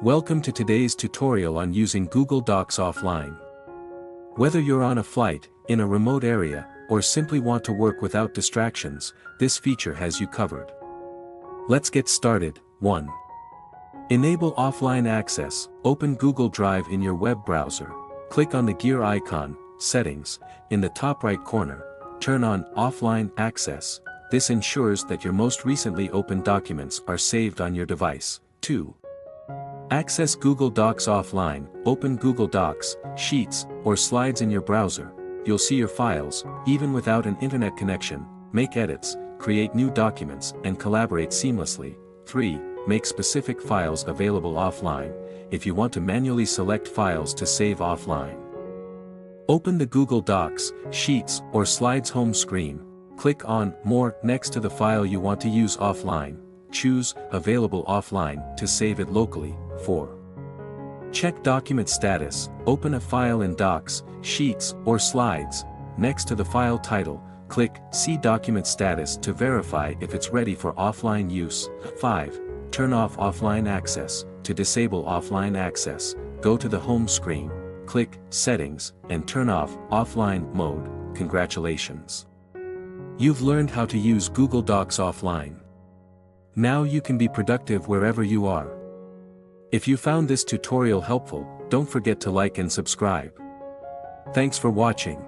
Welcome to today's tutorial on using Google Docs offline. Whether you're on a flight, in a remote area, or simply want to work without distractions, this feature has you covered. Let's get started. 1. Enable offline access. Open Google Drive in your web browser. Click on the gear icon, Settings, in the top right corner. Turn on Offline Access. This ensures that your most recently opened documents are saved on your device. 2. Access Google Docs offline. Open Google Docs, Sheets, or Slides in your browser. You'll see your files, even without an internet connection. Make edits, create new documents, and collaborate seamlessly. 3. Make specific files available offline, if you want to manually select files to save offline. Open the Google Docs, Sheets, or Slides home screen. Click on More next to the file you want to use offline. Choose Available Offline to save it locally. 4. Check document status. Open a file in Docs, Sheets, or Slides. Next to the file title, click See Document Status to verify if it's ready for offline use. 5. Turn off offline access. To disable offline access, go to the home screen, click Settings, and turn off Offline Mode. Congratulations! You've learned how to use Google Docs offline. Now you can be productive wherever you are. If you found this tutorial helpful, don't forget to like and subscribe. Thanks for watching.